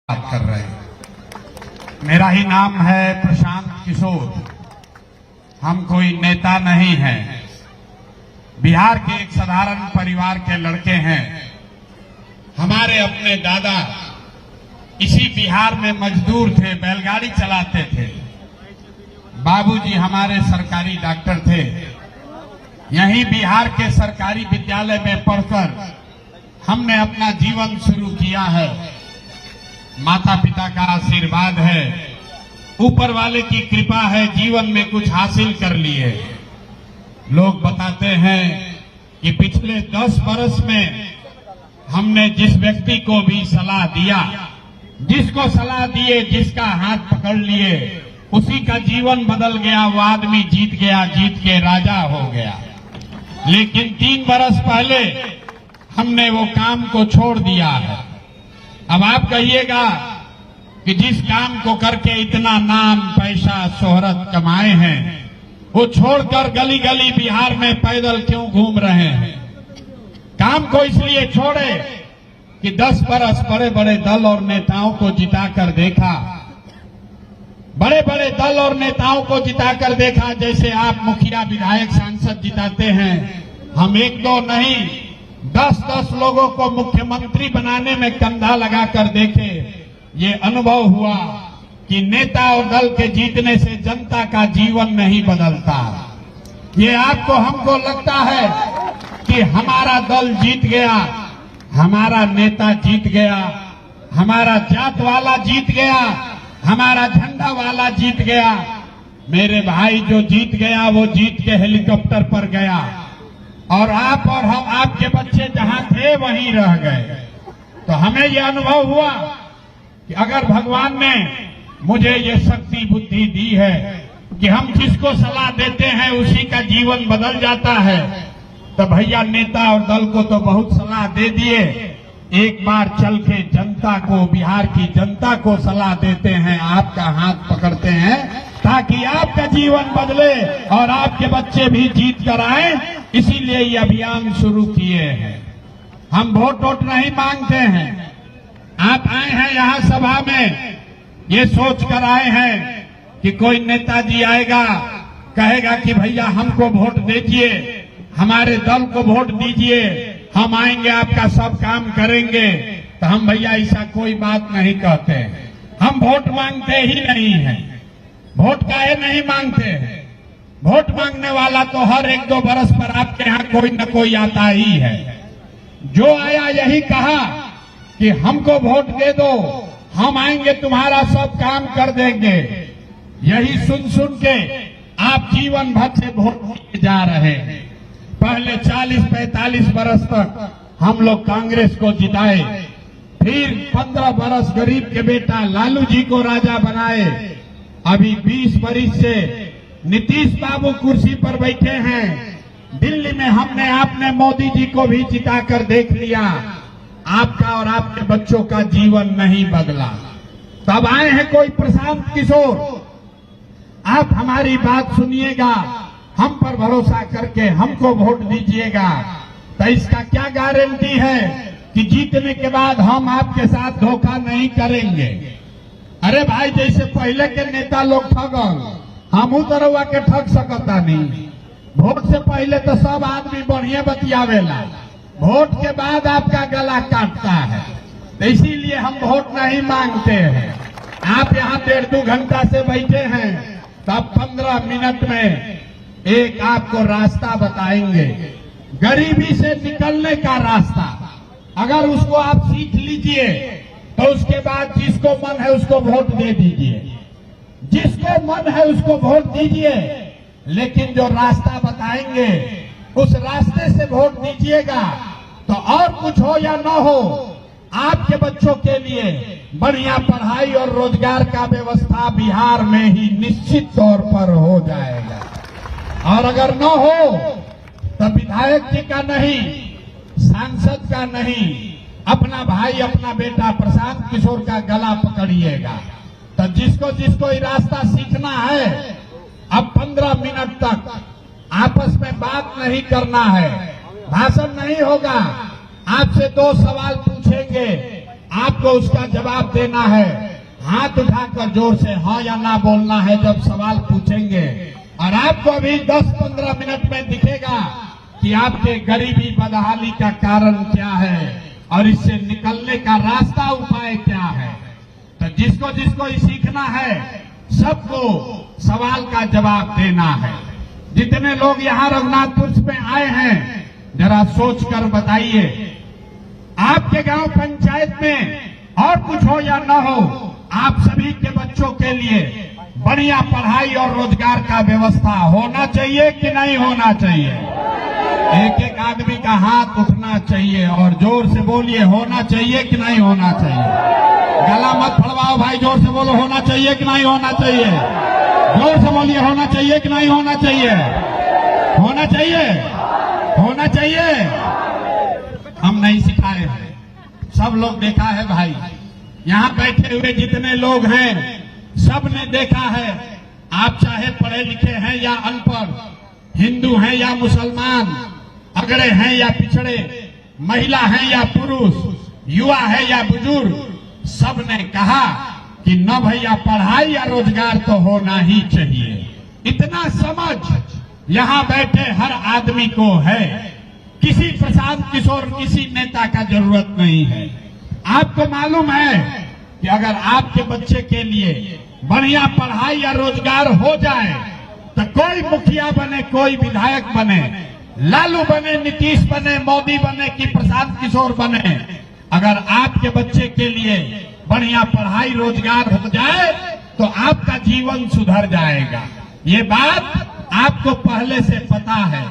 बात कर रहे हैं। मेरा ही नाम है प्रशांत किशोर। हम कोई नेता नहीं हैं। बिहार के एक साधारण परिवार के लड़के हैं। हमारे अपने दादा इसी बिहार में मजदूर थे, बैलगाड़ी चलाते थे। बाबूजी हमारे सरकारी डॉक्टर थे। यहीं बिहार के सरकारी विद्यालय में पढ़कर हमने अपना जीवन शुरू किया है। माता पिता का आशीर्वाद है, ऊपर वाले की कृपा है, जीवन में कुछ हासिल कर लिए। लोग बताते हैं कि पिछले 10 वर्ष में हमने जिस व्यक्ति को भी सलाह दिया, जिसको सलाह दिए, जिसका हाथ पकड़ लिए, उसी का जीवन बदल गया। वो आदमी जीत गया, जीत के राजा हो गया। लेकिन 3 वर्ष पहले हमने वो काम को छोड़ दिया है। अब आप कहिएगा कि जिस काम को करके इतना नाम, पैसा, शोहरत कमाए हैं, वो छोड़कर गली गली बिहार में पैदल क्यों घूम रहे हैं? काम को इसलिए छोड़े कि 10 वर्ष बड़े बड़े दल और नेताओं को जिताकर देखा। बड़े बड़े दल और नेताओं को जिताकर देखा। जैसे आप मुखिया, विधायक, सांसद जिताते हैं, हम 1-2 नहीं 10-10 लोगों को मुख्यमंत्री बनाने में कंधा लगाकर देखे। ये अनुभव हुआ कि नेता और दल के जीतने से जनता का जीवन नहीं बदलता। ये आपको हमको लगता है कि हमारा दल जीत गया, हमारा नेता जीत गया, हमारा जात वाला जीत गया, हमारा झंडा वाला जीत गया। मेरे भाई जो जीत गया वो जीत के हेलीकॉप्टर पर गया, और आप और हम, आपके बच्चे जहां थे वहीं रह गए। तो हमें यह अनुभव हुआ कि अगर भगवान ने मुझे ये शक्ति बुद्धि दी है कि हम जिसको सलाह देते हैं उसी का जीवन बदल जाता है, तो भैया नेता और दल को तो बहुत सलाह दे दिए। एक बार चल के जनता को, बिहार की जनता को सलाह देते हैं, आपका हाथ पकड़ते हैं ताकि आपका जीवन बदले और आपके बच्चे भी जीत कर आए। इसीलिए ये अभियान शुरू किए हैं। हम वोट नहीं मांगते हैं। आप आए हैं यहाँ सभा में, ये सोच कर आए हैं कि कोई नेताजी आएगा, कहेगा कि भैया हमको वोट दीजिए, हमारे दल को वोट दीजिए, हम आएंगे आपका सब काम करेंगे। तो हम भैया ऐसा कोई बात नहीं कहते हैं। हम वोट मांगते ही नहीं हैं। वोट काहे नहीं मांगते हैं? वोट मांगने वाला तो हर 1-2 बरस पर आपके यहाँ कोई न कोई आता ही है। जो आया यही कहा कि हमको वोट दे दो, हम आएंगे तुम्हारा सब काम कर देंगे। यही सुन सुन के आप जीवन भर से वोट दिए जा रहे हैं। पहले 40-45 बरस तक हम लोग कांग्रेस को जिताए, फिर 15 बरस गरीब के बेटा लालू जी को राजा बनाए। अभी 20 बरस से नीतीश बाबू कुर्सी पर बैठे हैं। दिल्ली में हमने आपने मोदी जी को भी जिताकर देख लिया। आपका और आपके बच्चों का जीवन नहीं बदला। तब आए हैं कोई प्रशांत किशोर। आप हमारी बात सुनिएगा, हम पर भरोसा करके हमको वोट दीजिएगा। तो इसका क्या गारंटी है कि जीतने के बाद हम आपके साथ धोखा नहीं करेंगे? अरे भाई, जैसे पहले के नेता लोग ठगल, हम तरवा के ठग सकता नहीं। वोट से पहले तो सब आदमी बढ़िया बतियावेला, वोट के बाद आपका गला काटता है। तो इसीलिए हम वोट नहीं मांगते हैं। आप यहाँ 1.5-2 घंटा से बैठे हैं, तब 15 मिनट में एक आपको रास्ता बताएंगे, गरीबी से निकलने का रास्ता। अगर उसको आप सीख लीजिए तो उसके बाद जिसको मन है उसको वोट दे दीजिए, जिसको मन है उसको वोट दीजिए। लेकिन जो रास्ता बताएंगे उस रास्ते से वोट दीजिएगा। तो और कुछ हो या न हो, आपके बच्चों के लिए बढ़िया पढ़ाई और रोजगार का व्यवस्था बिहार में ही निश्चित तौर पर हो जाएगा। और अगर न हो तो विधायक जी का नहीं, सांसद का नहीं, अपना भाई, अपना बेटा प्रशांत किशोर का गला पकड़िएगा। तो जिसको जिसको ये रास्ता सीखना है, अब 15 मिनट तक आपस में बात नहीं करना है, भाषण नहीं होगा। आपसे 2 सवाल पूछेंगे, आपको उसका जवाब देना है। हाथ उठाकर जोर से हाँ या ना बोलना है जब सवाल पूछेंगे। और आपको अभी 10-15 मिनट में दिखेगा कि आपके गरीबी बदहाली का कारण क्या है और इससे निकलने का रास्ता उपाय क्या है। तो जिसको जिसको ये सीखना है सबको सवाल का जवाब देना है। जितने लोग यहाँ रघुनाथपुर में आए हैं जरा सोच कर बताइए, आपके गांव पंचायत में और कुछ हो या न हो, आप सभी के बच्चों के लिए बढ़िया पढ़ाई और रोजगार का व्यवस्था होना चाहिए कि नहीं होना चाहिए। एक एक आदमी का हाथ उठना चाहिए और जोर से बोलिए, होना चाहिए कि नहीं होना चाहिए। गला मत फड़वाओ भाई, जोर से बोलो, होना चाहिए कि नहीं होना चाहिए। जोर से बोलिए, होना चाहिए कि नहीं होना चाहिए। होना चाहिए, होना चाहिए। हम नहीं सिखाए हैं, सब लोग देखा है भाई। यहाँ बैठे हुए जितने लोग हैं सब ने देखा है। आप चाहे पढ़े लिखे हैं या अनपढ़, हिंदू हैं या मुसलमान, अगड़े हैं या पिछड़े, महिला हैं या पुरुष, युवा है या बुजुर्ग, सब ने कहा कि न भैया पढ़ाई या रोजगार तो होना ही चाहिए। इतना समझ यहाँ बैठे हर आदमी को है। किसी प्रशांत किशोर, किसी नेता का जरूरत नहीं है। आपको मालूम है कि अगर आपके बच्चे के लिए बढ़िया पढ़ाई या रोजगार हो जाए तो कोई मुखिया बने, कोई विधायक बने, लालू बने, नीतीश बने, मोदी बने कि प्रशांत किशोर बने, अगर आपके बच्चे के लिए बढ़िया पढ़ाई रोजगार हो जाए तो आपका जीवन सुधर जाएगा। ये बात आपको पहले से पता है।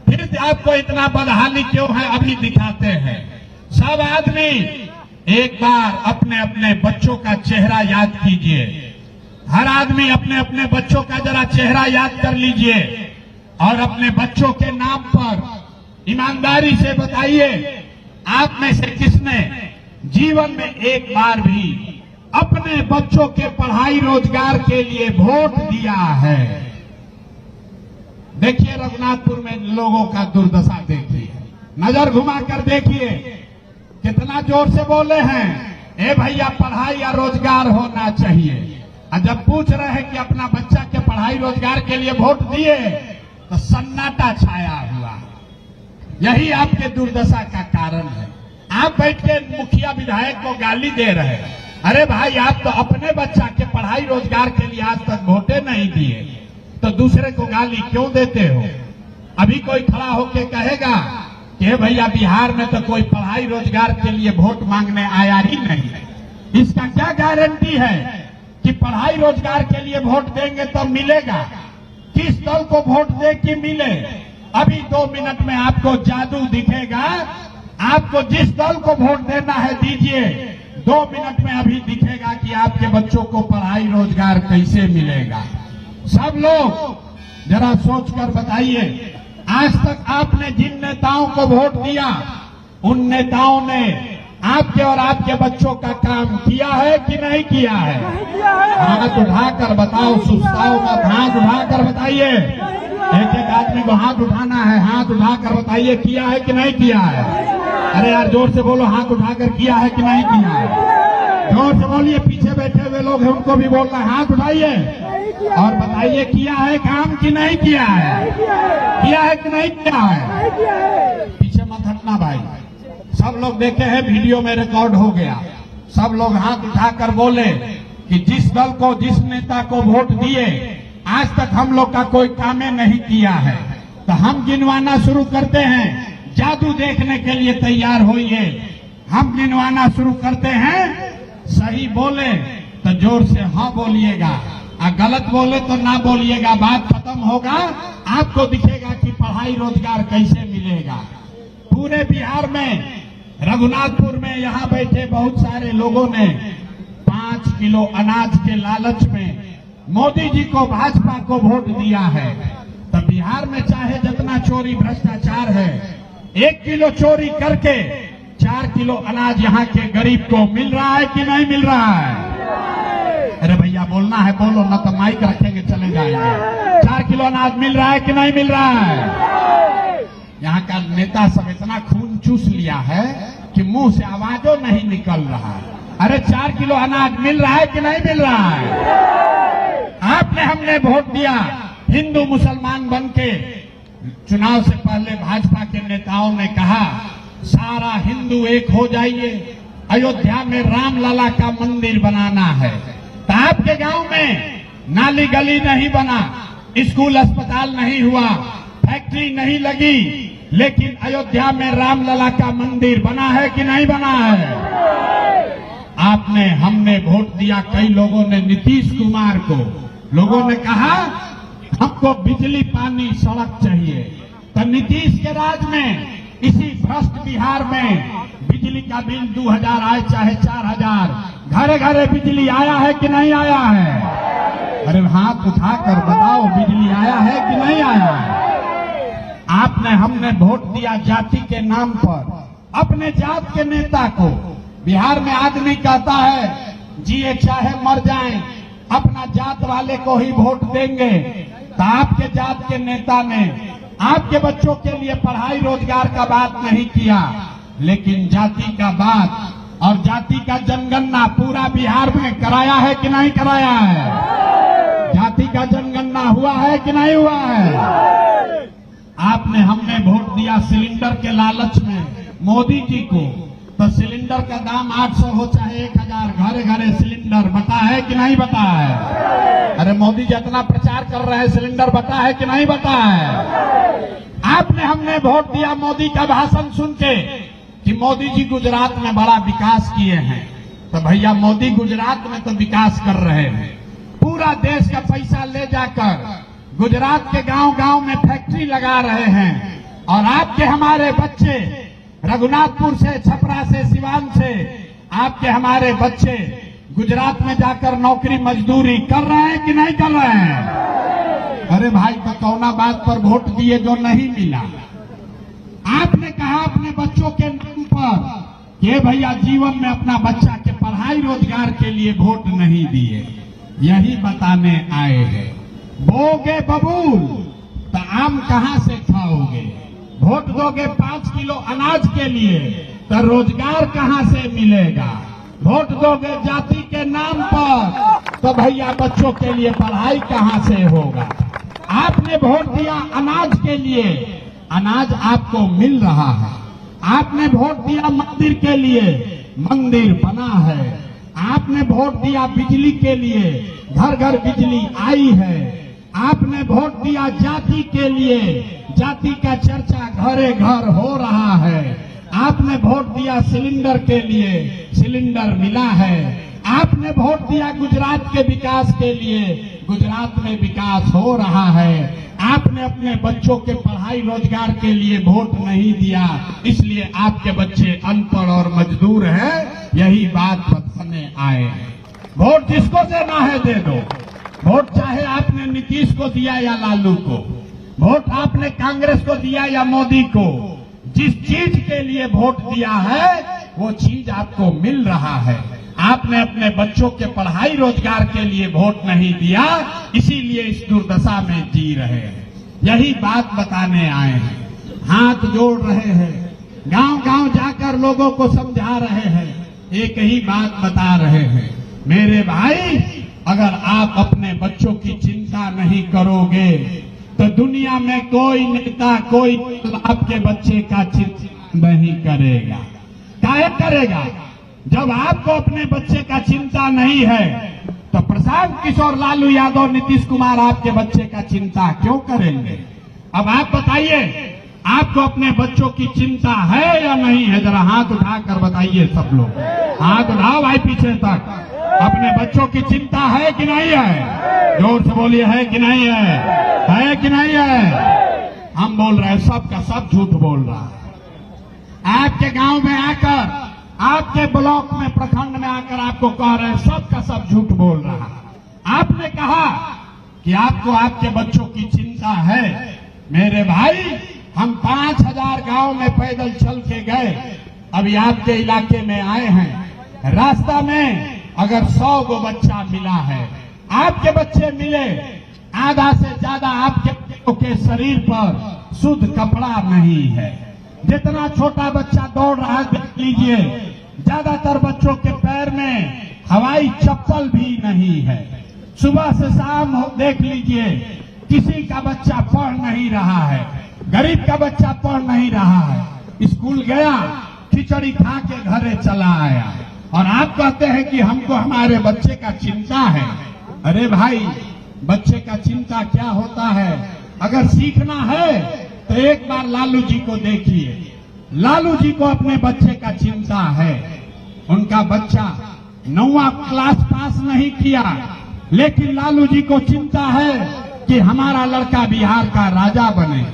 फिर आपको इतना बदहाली क्यों है अभी दिखाते हैं। सब आदमी एक बार अपने अपने बच्चों का चेहरा याद कीजिए। हर आदमी अपने अपने बच्चों का जरा चेहरा याद कर लीजिए और अपने बच्चों के नाम पर ईमानदारी से बताइए, आप में से किसने जीवन में एक बार भी अपने बच्चों के पढ़ाई रोजगार के लिए वोट दिया है। देखिए रघुनाथपुर में लोगों का दुर्दशा देखिए, नजर घुमा कर देखिए, कितना जोर से बोले हैं, ए भैया पढ़ाई या रोजगार होना चाहिए। और जब पूछ रहे हैं कि अपना बच्चा के पढ़ाई रोजगार के लिए वोट दिए तो सन्नाटा छाया हुआ। यही आपके दुर्दशा का कारण है। आप बैठ के मुखिया विधायक को गाली दे रहे हैं। अरे भाई, आप तो अपने बच्चा के पढ़ाई रोजगार के लिए आज तक वोटे नहीं दिए तो दूसरे को गाली क्यों देते हो। अभी कोई खड़ा होके कहेगा कि भैया बिहार में तो कोई पढ़ाई रोजगार के लिए वोट मांगने आया ही नहीं। इसका क्या गारंटी है कि पढ़ाई रोजगार के लिए वोट देंगे तो मिलेगा। किस दल को वोट दे कि मिले, अभी 2 मिनट में आपको जादू दिखेगा। आपको जिस दल को वोट देना है दीजिए, 2 मिनट में अभी दिखेगा कि आपके बच्चों को पढ़ाई रोजगार कैसे मिलेगा। सब लोग जरा सोचकर बताइए, आज तक आपने जिन नेताओं को वोट दिया उन नेताओं ने आपके और आपके बच्चों का काम किया है कि नहीं किया है। हाथ उठाकर बताओ, सुस्ताओं मत, हाथ उठाकर बताइए। एक एक आदमी को हाथ उठाना है, हाथ उठाकर बताइए किया है कि नहीं किया है। अरे यार जोर से बोलो, हाथ उठाकर किया है कि नहीं किया है। जोर से बोलिए, पीछे बैठे हुए लोग हैं उनको भी बोलना है, हाथ उठाइए और बताइए किया है काम कि नहीं किया है। किया है कि नहीं किया है। पीछे मत हटना भाई। सब लोग देखे हैं, वीडियो में रिकॉर्ड हो गया। सब लोग हाथ उठाकर बोले कि जिस दल को, जिस नेता को वोट दिए आज तक हम लोग का कोई काम नहीं किया है। तो हम गिनवाना शुरू करते हैं, जादू देखने के लिए तैयार होइए। हम गिनवाना शुरू करते हैं, सही बोले तो जोर से हाँ बोलिएगा और गलत बोले तो ना बोलिएगा। बात खत्म होगा, आपको दिखेगा कि पढ़ाई रोजगार कैसे मिलेगा। पूरे बिहार में, रघुनाथपुर में यहाँ बैठे बहुत सारे लोगों ने 5 किलो अनाज के लालच में मोदी जी को, भाजपा को वोट दिया है। तो बिहार में चाहे जितना चोरी भ्रष्टाचार है, 1 किलो चोरी करके 4 किलो अनाज यहाँ के गरीब को मिल रहा है कि नहीं मिल रहा है। अरे भैया बोलना है बोलो, न तो माइक रखेंगे चले जाएंगे। 4 किलो अनाज मिल रहा है कि नहीं मिल रहा है। यहाँ का नेता सब इतना खून चूस लिया है कि मुंह से आवाजों नहीं निकल रहा है। अरे 4 किलो अनाज मिल रहा है कि नहीं मिल रहा है? आपने हमने वोट दिया, हिंदू मुसलमान बनके चुनाव से पहले भाजपा के नेताओं ने कहा सारा हिंदू एक हो जाइए, अयोध्या में रामलला का मंदिर बनाना है। तो आपके गांव में नाली गली नहीं बना, स्कूल अस्पताल नहीं हुआ, फैक्ट्री नहीं लगी, लेकिन अयोध्या में रामलला का मंदिर बना है कि नहीं बना है? आपने हमने वोट दिया, कई लोगों ने नीतीश कुमार को, लोगों ने कहा हमको बिजली पानी सड़क चाहिए। तो नीतीश के राज में इसी भ्रष्ट बिहार में बिजली का बिल 2000 आए चाहे 4000, घरे घरे बिजली आया है कि नहीं आया है? अरे हाथ उठाकर बताओ, बिजली आया है कि नहीं आया है? आपने हमने वोट दिया जाति के नाम पर, अपने जात के नेता को। बिहार में आदमी कहता है जिए चाहे मर जाएं, अपना जात वाले को ही वोट देंगे। तो आपके जात के नेता ने आपके बच्चों के लिए पढ़ाई रोजगार का बात नहीं किया, लेकिन जाति का बात और जाति का जनगणना पूरा बिहार में कराया है कि नहीं कराया है? जाति का जनगणना हुआ है कि नहीं हुआ है? आपने हमने वोट दिया सिलेंडर के लालच में मोदी जी को। तो सिलेंडर का दाम 800 हो चाहे 1000, घरे घरे सिलेंडर बता है कि नहीं बता है? अरे मोदी जी इतना प्रचार कर रहे हैं, सिलेंडर बता है कि नहीं बता है? आपने हमने वोट दिया मोदी का भाषण सुन के कि मोदी जी गुजरात में बड़ा विकास किए हैं। तो भैया मोदी गुजरात में तो विकास कर रहे हैं, पूरा देश का पैसा ले जाकर गुजरात के गांव गांव में फैक्ट्री लगा रहे हैं। और आपके हमारे बच्चे रघुनाथपुर से, छपरा से, सिवान से आपके हमारे बच्चे गुजरात में जाकर नौकरी मजदूरी कर रहे हैं कि नहीं कर रहे हैं? अरे भाई तो कौना बात पर वोट दिए जो नहीं मिला? आपने कहा अपने बच्चों के नाम पर कि भैया जीवन में अपना बच्चा के पढ़ाई रोजगार के लिए वोट नहीं दिए। यही बताने आए हैं, बोगे बबूल तो आम कहां से खाओगे? वोट दोगे 5 किलो अनाज के लिए तो रोजगार कहां से मिलेगा? वोट दोगे जाति के नाम पर तो भैया बच्चों के लिए पढ़ाई कहां से होगा? आपने वोट दिया अनाज के लिए, अनाज आपको मिल रहा है। आपने वोट दिया मंदिर के लिए, मंदिर बना है। आपने वोट दिया बिजली के लिए, घर घर बिजली आई है। आपने वोट दिया जाति के लिए, जाति का चर्चा घरे घर हो रहा है। आपने वोट दिया सिलेंडर के लिए, सिलेंडर मिला है। आपने वोट दिया गुजरात के विकास के लिए, गुजरात में विकास हो रहा है। आपने अपने बच्चों के पढ़ाई रोजगार के लिए वोट नहीं दिया, इसलिए आपके बच्चे अनपढ़ और मजदूर हैं। यही बात बताने आए हैं। वोट जिसको देना है दे दो। वोट चाहे आपने नीतीश को दिया या लालू को, वोट आपने कांग्रेस को दिया या मोदी को, जिस चीज के लिए वोट दिया है वो चीज आपको मिल रहा है। आपने अपने बच्चों के पढ़ाई रोजगार के लिए वोट नहीं दिया, इसीलिए इस दुर्दशा में जी रहे हैं। यही बात बताने आए हैं। हाथ जोड़ रहे हैं, गांव गांव जाकर लोगों को समझा रहे हैं, एक ही बात बता रहे हैं, मेरे भाई अगर आप अपने बच्चों की चिंता नहीं करोगे तो दुनिया में कोई नेता कोई आपके बच्चे का चिंता नहीं करेगा। काहे करेगा? जब आपको अपने बच्चे का चिंता नहीं है तो प्रशांत किशोर, लालू यादव, नीतीश कुमार आपके बच्चे का चिंता क्यों करेंगे? अब आप बताइए, आपको अपने बच्चों की चिंता है या नहीं है? जरा हाथ उठाकर बताइए सब लोग, हाथ उठाओ भाई पीछे तक। अपने बच्चों की चिंता है कि नहीं है? जोर से बोलिए, है कि नहीं है? है कि नहीं है? हम बोल रहे हैं सबका सब झूठ बोल रहा है। आपके गांव में आकर, आपके ब्लॉक में, प्रखंड में आकर आपको कह रहे हैं सबका सब झूठ बोल रहा है। आपने कहा कि आपको आपके बच्चों की चिंता है। मेरे भाई हम 5000 गांव में पैदल चल के गए, अभी आपके इलाके में आए हैं। रास्ता में अगर 100 गो बच्चा मिला है, आपके बच्चे मिले, आधा से ज्यादा आपके बच्चों के शरीर पर शुद्ध कपड़ा नहीं है। जितना छोटा बच्चा दौड़ रहा है देख लीजिए। लीजिए, ज्यादातर बच्चों के पैर में हवाई चप्पल भी नहीं है। सुबह से शाम देख लीजिए, किसी का बच्चा पढ़ नहीं रहा है, गरीब का बच्चा पढ़ नहीं रहा है। स्कूल गया, खिचड़ी खा के घरे चला आया, और आप कहते हैं कि हमको हमारे बच्चे का चिंता है। अरे भाई, बच्चे का चिंता क्या होता है? अगर सीखना है तो एक बार लालू जी को देखिए। लालू जी को अपने बच्चे का चिंता है। उनका बच्चा 9वां क्लास पास नहीं किया, लेकिन लालू जी को चिंता है कि हमारा लड़का बिहार का राजा बने।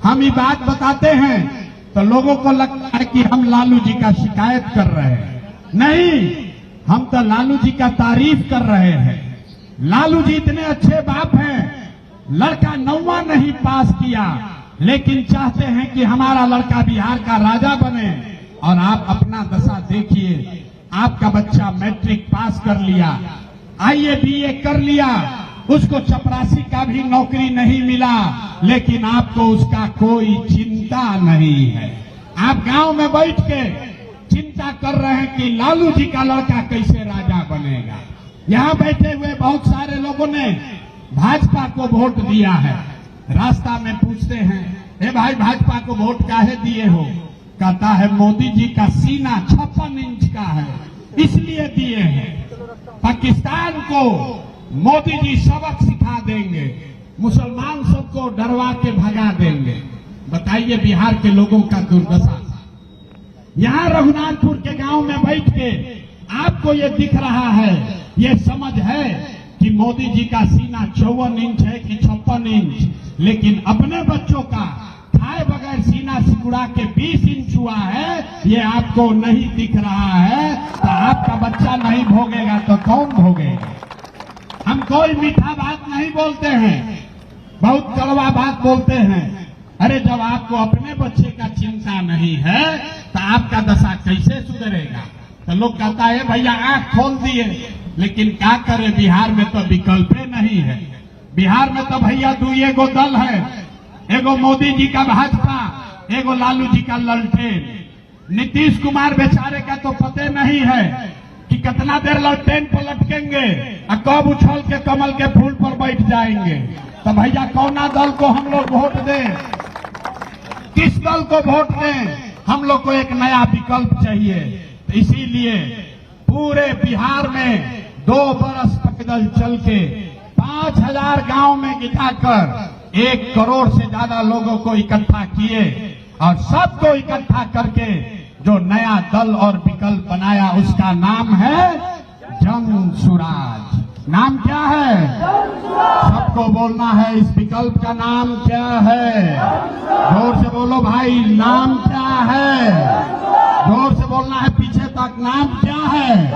हम ये बात बताते हैं तो लोगों को लगता है कि हम लालू जी का शिकायत कर रहे हैं। नहीं, हम तो लालू जी का तारीफ कर रहे हैं। लालू जी इतने अच्छे बाप हैं, लड़का 9वां नहीं पास किया, लेकिन चाहते हैं कि हमारा लड़का बिहार का राजा बने। और आप अपना दशा देखिए, आपका बच्चा मैट्रिक पास कर लिया, आईए बीए कर लिया, उसको चपरासी का भी नौकरी नहीं मिला, लेकिन आपको उसका कोई चिंता नहीं है। आप गांव में बैठ के चिंता कर रहे हैं कि लालू जी का लड़का कैसे राजा बनेगा। यहाँ बैठे हुए बहुत सारे लोगों ने भाजपा को वोट दिया है। रास्ता में पूछते हैं, ए भाई, भाजपा को वोट काहे दिए हो? कहता है मोदी जी का सीना 56 इंच का है, इसलिए दिए हैं। पाकिस्तान को मोदी जी सबक सिखा देंगे, मुसलमान सबको डरवा के भगा देंगे। बताइए बिहार के लोगों का दुर्दशा। यहाँ रघुनाथपुर के गांव में बैठ के आपको ये दिख रहा है, ये समझ है कि मोदी जी का सीना 54 इंच है कि 56 इंच, लेकिन अपने बच्चों का खाए बगैर सीना सिकुड़ा के 20 इंच हुआ है, ये आपको नहीं दिख रहा है। तो आपका बच्चा नहीं भोगेगा तो कौन भोगेगा? हम कोई मीठा बात नहीं बोलते हैं, बहुत कड़वा बात बोलते हैं। अरे जब आपको अपने बच्चे का चिंता नहीं है तो आपका दशा कैसे सुधरेगा? तो लोग कहता है भैया आंख खोल दिए, लेकिन क्या करे, बिहार में तो विकल्पे नहीं है। बिहार में तो भैया दुए गो दल है, एगो मोदी जी का भाजपा, एगो लालू जी का ललटेन। नीतीश कुमार बेचारे का तो पते नहीं है कि कितना देर ललटेन पर लटकेंगे और कब उछल के कमल के फूल पर बैठ जाएंगे। तो भैया कौना दल को हम लोग वोट दें? किस दल को वोट दें? हम लोग को एक नया विकल्प चाहिए। तो इसीलिए पूरे बिहार में 2 बरस पैदल चल के 5000 गांव में गिटाकर 1 करोड़ से ज्यादा लोगों को इकट्ठा किए, और सबको इकट्ठा करके जो नया दल और विकल्प बनाया उसका नाम है जन सुराज। नाम क्या है? सबको बोलना है, इस विकल्प का नाम क्या है? जोर से बोलो भाई, नाम क्या है? जोर से बोलना है पीछे तक, नाम क्या है?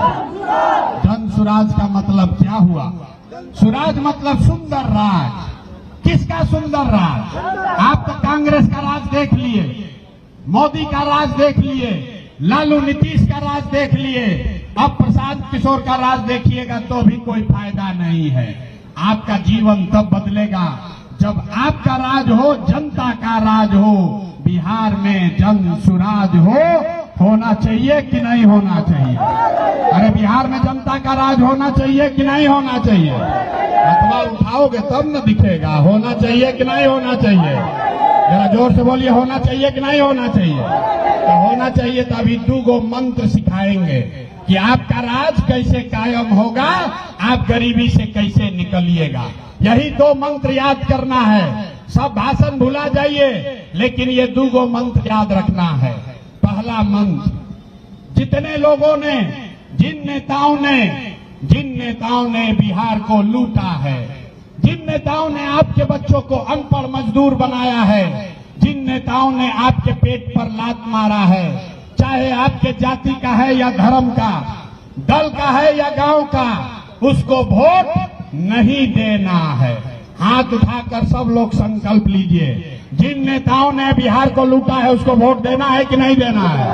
जन सुराज का मतलब क्या हुआ? सुराज मतलब सुंदर राज। किसका सुंदर राज? आप तो कांग्रेस का राज देख लिए, मोदी का राज देख लिए, लालू नीतीश का राज देख लिए, अब प्रशांत किशोर का राज देखिएगा तो भी कोई फायदा नहीं है। आपका जीवन तब बदलेगा जब आपका राज हो, जनता का राज हो। बिहार में जन सुराज होना चाहिए कि नहीं होना चाहिए? अरे बिहार में जनता का राज होना चाहिए कि नहीं होना चाहिए? अथवा उठाओगे तब न दिखेगा। होना चाहिए कि नहीं होना चाहिए? जरा जोर से बोलिए, होना चाहिए कि नहीं होना चाहिए? तो होना चाहिए। तो अभी 2 मंत्र सिखाएंगे कि आपका राज कैसे कायम होगा, आप गरीबी से कैसे निकलिएगा। यही 2 मंत्र याद करना है। सब भाषण भुला जाइए, लेकिन ये 2 मंत्र याद रखना है। पहला मंत्र, जितने लोगों ने, जिन नेताओं ने बिहार को लूटा है, जिन नेताओं ने आपके बच्चों को अनपढ़ मजदूर बनाया है, जिन नेताओं ने आपके पेट पर लात मारा है, चाहे आपके जाति का है या धर्म का, दल का है या गांव का, उसको वोट नहीं देना है। हाथ उठाकर सब लोग संकल्प लीजिए। जिन नेताओं ने बिहार को लूटा है उसको वोट देना है कि नहीं देना है?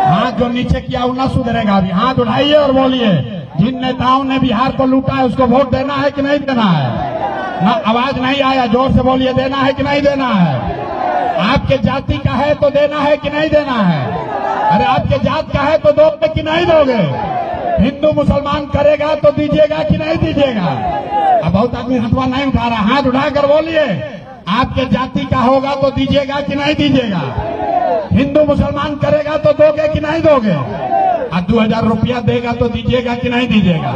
हाथ जो नीचे किया वो न सुधरेगा। अभी हाथ उठाइए और बोलिए, जिन नेताओं ने बिहार को लूटा है उसको वोट देना है कि नहीं देना है? ना, आवाज नहीं आया, जोर से बोलिए, देना है कि नहीं देना है? आपके जाति का है तो देना है कि नहीं देना है? अरे आपके जात का है तो दोगे कि नहीं दोगे? हिंदू मुसलमान करेगा तो दीजिएगा कि नहीं दीजिएगा? अब बहुत आदमी हथवा नहीं उठा रहा, हाथ उठाकर बोलिए, आपके जाति का होगा तो दीजिएगा कि नहीं दीजिएगा? हिंदू मुसलमान करेगा तो दोगे कि नहीं दोगे? 2000 रुपया देगा तो दीजिएगा कि नहीं दीजिएगा?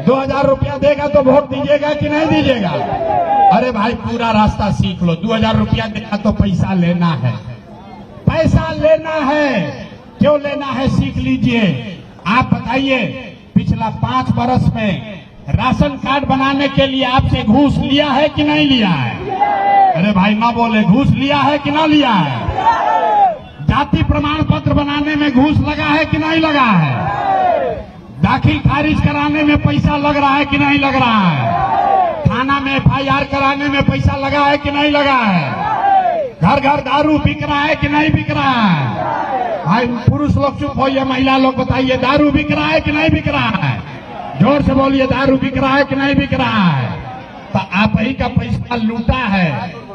2000 रुपया देगा तो वोट दीजिएगा कि नहीं दीजिएगा? अरे भाई पूरा रास्ता सीख लो। 2000 रुपया देगा तो पैसा लेना है, पैसा लेना है। क्यों लेना है सीख लीजिए। आप बताइए, पिछला 5 वर्ष में राशन कार्ड बनाने के लिए आपसे घूस लिया है कि नहीं लिया है? अरे भाई ना बोले, घूस लिया है कि ना लिया है? जाति प्रमाण पत्र बनाने में घूस लगा है कि नहीं लगा है? दाखिल खारिज कराने में पैसा लग रहा है कि नहीं लग रहा है? थाना में FIR कराने में पैसा लगा है कि नहीं लगा है? घर घर दारू बिक रहा है कि नहीं बिक रहा है? भाई पुरुष लोग चुप होइए, महिला लोग बताइए, दारू बिक रहा है कि नहीं बिक रहा है? जोर से बोलिए, दारू बिक रहा है कि नहीं बिक रहा है? तो आप ही का पैसा लूटा है,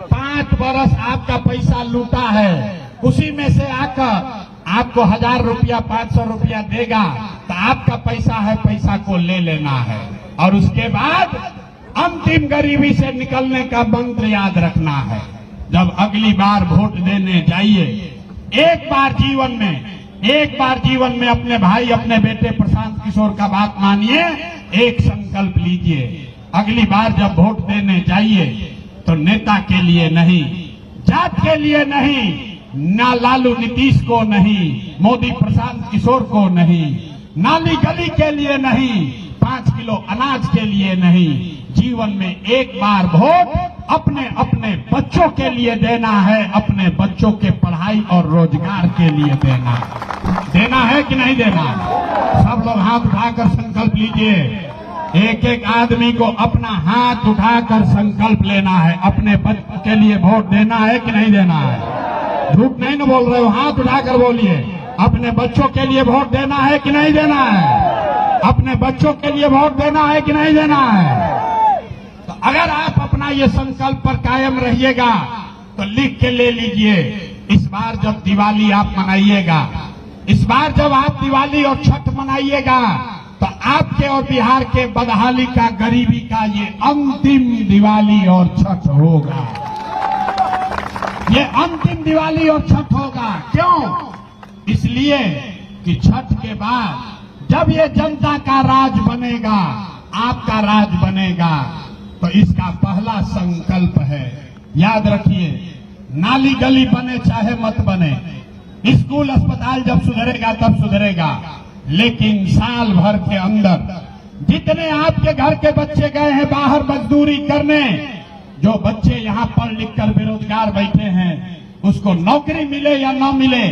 5 वर्ष आपका पैसा लूटा है। उसी में से आकर आपको 1000 रुपया 500 रुपया देगा तो आपका पैसा है, पैसा को ले लेना है। और उसके बाद अंतिम गरीबी से निकलने का मंत्र याद रखना है। जब अगली बार वोट देने जाइए, एक बार जीवन में अपने भाई, अपने बेटे प्रशांत किशोर का बात मानिए, एक संकल्प लीजिए। अगली बार जब वोट देने जाइए तो नेता के लिए नहीं, जात के लिए नहीं, ना लालू नीतीश को नहीं, मोदी प्रशांत किशोर को नहीं, नाली गली के लिए नहीं, 5 किलो अनाज के लिए नहीं, जीवन में एक बार वोट अपने अपने बच्चों के लिए देना है, अपने बच्चों के पढ़ाई और रोजगार के लिए देना है कि नहीं देना? सब लोग हाथ उठाकर संकल्प लीजिए। एक एक आदमी को अपना हाथ उठाकर संकल्प लेना है, अपने बच्चों के लिए वोट देना है कि नहीं देना है? झूठ नहीं न बोल रहे हो, हाथ उठाकर बोलिए, अपने बच्चों के लिए वोट देना है कि नहीं देना है? अपने बच्चों के लिए वोट देना है कि नहीं देना है? तो अगर आप अपना ये संकल्प पर कायम रहिएगा तो लिख के ले लीजिए। इस बार जब दिवाली आप मनाइएगा, इस बार जब आप दिवाली और छठ मनाइएगा तो आपके और बिहार के बदहाली का, गरीबी का ये अंतिम दिवाली और छठ होगा। ये अंतिम दिवाली और छठ होगा। क्यों? इसलिए कि छठ के बाद जब ये जनता का राज बनेगा, आपका राज बनेगा, तो इसका पहला संकल्प है, याद रखिए, नाली गली बने चाहे मत बने, स्कूल अस्पताल जब सुधरेगा तब सुधरेगा, लेकिन साल भर के अंदर जितने आपके घर के बच्चे गए हैं बाहर मजदूरी करने, जो बच्चे यहाँ पढ़ लिख कर बेरोजगार बैठे हैं, उसको नौकरी मिले या न मिले,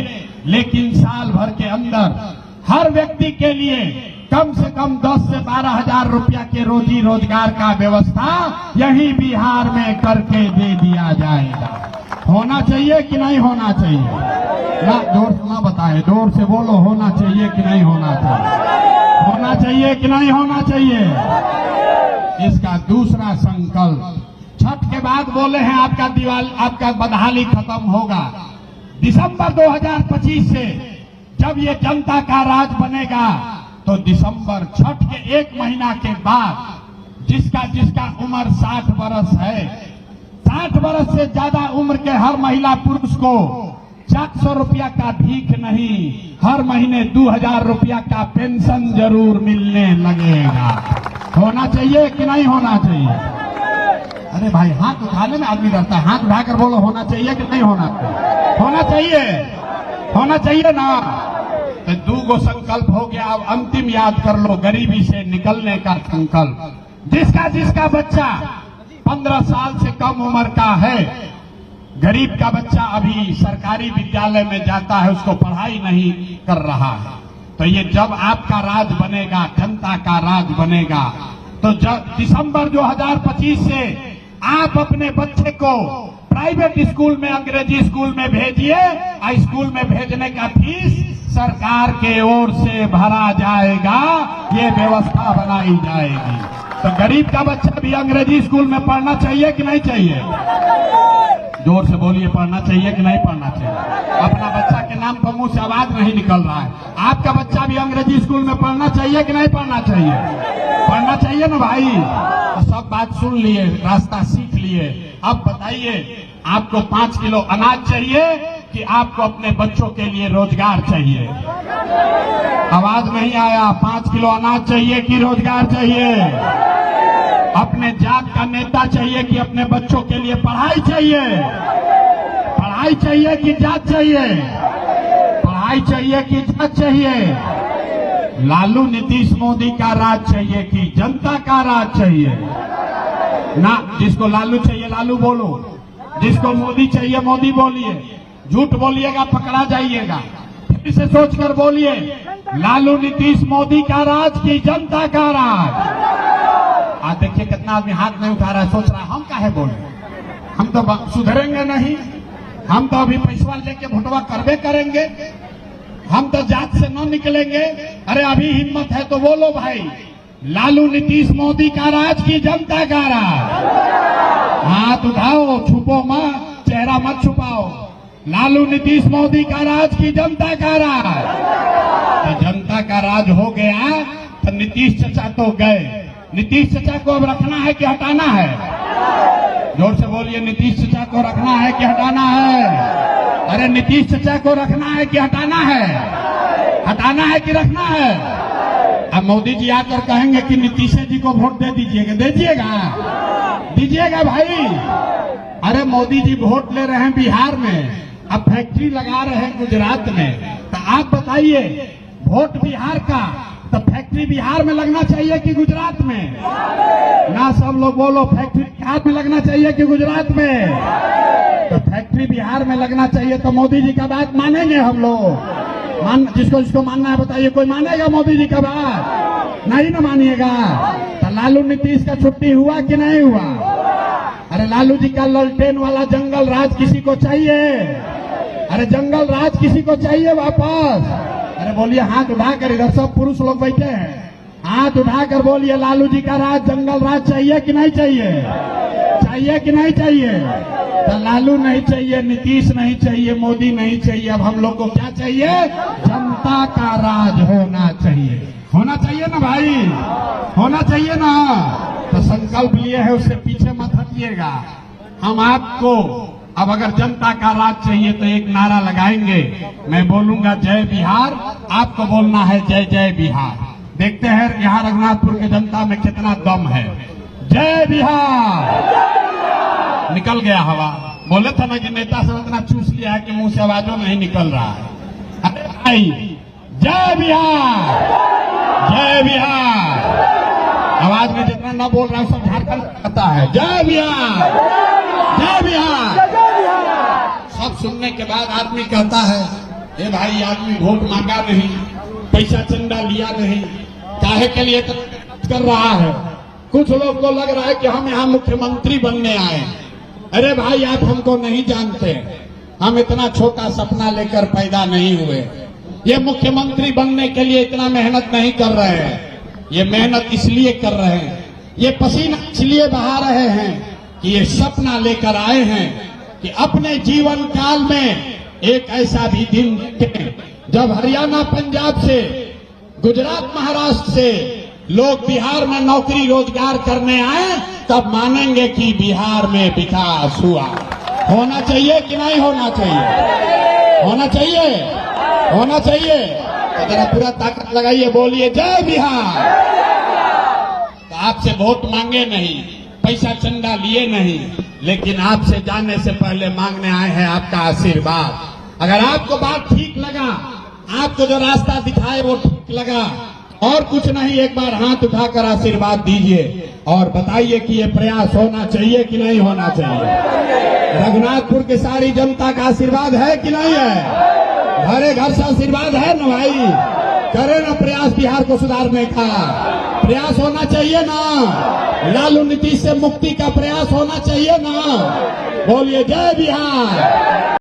लेकिन साल भर के अंदर हर व्यक्ति के लिए कम से कम 10 से 12 हजार रुपया के रोजी रोजगार का व्यवस्था यही बिहार में करके दे दिया जाएगा। होना चाहिए कि नहीं होना चाहिए? ना जोर से ना बताए, जोर से बोलो, होना चाहिए कि नहीं होना चाहिए? होना चाहिए कि नहीं होना चाहिए? इसका दूसरा संकल्प, छठ के बाद बोले हैं आपका दिवाली, आपका बदहाली खत्म होगा। दिसंबर 2025 से जब ये जनता का राज बनेगा तो दिसंबर छठ के 1 महीना के बाद जिसका उम्र 60 वर्ष है, 60 वर्ष से ज्यादा उम्र के हर महिला पुरुष को 400 रुपया का भीख नहीं, हर महीने 2000 रुपया का पेंशन जरूर मिलने लगेगा। होना चाहिए कि नहीं होना चाहिए? अरे भाई हाथ उठाने में आदमी डरता है, हाथ उठाकर बोलो, होना चाहिए कि नहीं होना चाहिए? होना चाहिए, होना चाहिए ना। तो 2 संकल्प हो गया। अब अंतिम याद कर लो, गरीबी से निकलने का संकल्प। जिसका बच्चा 15 साल से कम उम्र का है, गरीब का बच्चा अभी सरकारी विद्यालय में जाता है, उसको पढ़ाई नहीं कर रहा है, तो ये जब आपका राज बनेगा, जनता का राज बनेगा, तो जब दिसंबर 2025 से आप अपने बच्चे को प्राइवेट स्कूल में, अंग्रेजी स्कूल में भेजिए। स्कूल में भेजने का फीस सरकार के ओर से भरा जाएगा, ये व्यवस्था बनाई जाएगी। तो गरीब का बच्चा भी अंग्रेजी स्कूल में पढ़ना चाहिए कि नहीं चाहिए? जोर से बोलिए, पढ़ना चाहिए कि नहीं पढ़ना चाहिए? अपना बच्चा के नाम पर मुंह से आवाज नहीं निकल रहा है। आपका बच्चा भी अंग्रेजी स्कूल में पढ़ना चाहिए कि नहीं पढ़ना चाहिए? पढ़ना चाहिए ना भाई। तो सब बात सुन लिए, रास्ता सीख लिए। अब बताइए, आपको 5 किलो अनाज चाहिए कि आपको अपने बच्चों के लिए रोजगार चाहिए? आवाज नहीं आया। 5 किलो अनाज चाहिए कि रोजगार चाहिए? अपने जात का नेता चाहिए कि अपने बच्चों के लिए पढ़ाई चाहिए? पढ़ाई चाहिए कि जात चाहिए? पढ़ाई चाहिए कि जात चाहिए? लालू नीतीश मोदी का राज चाहिए कि जनता का राज चाहिए? ना, जिसको लालू चाहिए लालू बोलो, जिसको मोदी चाहिए मोदी बोलिए। झूठ बोलिएगा पकड़ा जाइएगा। फिर से सोचकर बोलिए, लालू नीतीश मोदी का राज की जनता का राज? आज देखिए कितना आदमी हाथ नहीं उठा रहा है, सोच रहा है हम काहे बोले, हम तो सुधरेंगे नहीं, हम तो अभी पैसा लेके भोटवा करवे करेंगे, हम तो जात से न निकलेंगे। अरे अभी हिम्मत है तो बोलो भाई, लालू नीतीश मोदी का राज की जनता का राज? हाथ उठाओ, छुपो मत, चेहरा मत छुपाओ। लालू नीतीश मोदी का राज की जनता का राज? तो जनता का राज हो गया तो नीतीश चचा तो गए। नीतीश चचा को अब रखना है कि हटाना है? जोर से बोलिए, नीतीश चचा को रखना है कि हटाना है? अरे नीतीश चचा को रखना है कि हटाना है? हटाना है कि रखना है? अब मोदी जी आकर कहेंगे कि नीतीश जी को वोट दे दीजिएगा, दीजिएगा भाई। अरे मोदी जी वोट ले रहे हैं बिहार में, अब फैक्ट्री लगा रहे हैं गुजरात में, तो आप बताइए वोट बिहार का तो फैक्ट्री बिहार में लगना चाहिए कि गुजरात में? ना, सब लोग बोलो, फैक्ट्री बिहार में लगना चाहिए कि गुजरात में? तो फैक्ट्री बिहार में लगना चाहिए तो मोदी जी का बात मानेंगे हम लोग? जिसको मानना है बताइए, कोई मानेगा मोदी जी का बात? नहीं ना मानिएगा। तो लालू नीतीश का छुट्टी हुआ कि नहीं हुआ? अरे लालू जी का ललटेन वाला जंगल राज किसी को चाहिए? अरे जंगल राज किसी को चाहिए वापस? अरे बोलिए, हाथ उठाकर, इधर सब पुरुष लोग बैठे हैं, हाथ उठाकर बोलिए, लालू जी का राज, जंगल राज चाहिए कि नहीं चाहिए? चाहिए कि नहीं चाहिए? तो लालू नहीं चाहिए, नीतीश नहीं चाहिए, मोदी नहीं चाहिए, अब हम लोग को क्या चाहिए? जनता का राज होना चाहिए। होना चाहिए ना भाई, होना चाहिए ना? तो संकल्प लिए है, उससे पीछे मत हटिएगा। हम आपको अब अगर जनता का राज चाहिए तो एक नारा लगाएंगे, मैं बोलूंगा जय बिहार, आपको बोलना है जय जय बिहार। देखते हैं यहाँ रघुनाथपुर की जनता में कितना दम है। जय बिहार। निकल गया हवा। बोले था ना कि नेता सब इतना चूस लिया है कि मुंह से आवाजों नहीं निकल रहा है। अरे भाई, जय बिहार, जय बिहार। आवाज में जितना न बोल रहा है सब झारखंड कहता है जय बिहार, जय बिहार। सब सुनने के बाद आदमी कहता है, ए भाई, आदमी वोट मांगा नहीं, पैसा चंदा लिया नहीं, काहे के लिए कर रहा है? कुछ लोग को लग रहा है कि हम यहाँ मुख्यमंत्री बनने आए। अरे भाई, आप हमको नहीं जानते, हम इतना छोटा सपना लेकर पैदा नहीं हुए। ये मुख्यमंत्री बनने के लिए इतना मेहनत नहीं कर रहे हैं, ये मेहनत इसलिए कर रहे हैं, ये पसीना इसलिए बहा रहे हैं कि ये सपना लेकर आए हैं कि अपने जीवन काल में एक ऐसा भी दिन जब हरियाणा पंजाब से, गुजरात महाराष्ट्र से लोग बिहार में नौकरी रोजगार करने आए, तब मानेंगे कि बिहार में विकास हुआ। होना चाहिए कि नहीं होना चाहिए? होना चाहिए, होना चाहिए। तो जरा पूरा ताकत लगाइए, बोलिए जय बिहार। तो आपसे वोट मांगे नहीं, पैसा चंदा लिए नहीं, लेकिन आपसे जाने से पहले मांगने आए हैं आपका आशीर्वाद। अगर आपको बात ठीक लगा, आपको जो रास्ता दिखाए वो ठीक लगा, और कुछ नहीं, एक बार हाथ उठाकर आशीर्वाद दीजिए और बताइए कि ये प्रयास होना चाहिए कि नहीं होना चाहिए। रघुनाथपुर की सारी जनता का आशीर्वाद है कि नहीं है? घरे घर से आशीर्वाद है ना भाई? करें ना प्रयास बिहार को सुधारने का। प्रयास होना चाहिए ना, लालू नीतीश से मुक्ति का प्रयास होना चाहिए ना। बोलिए जय बिहार।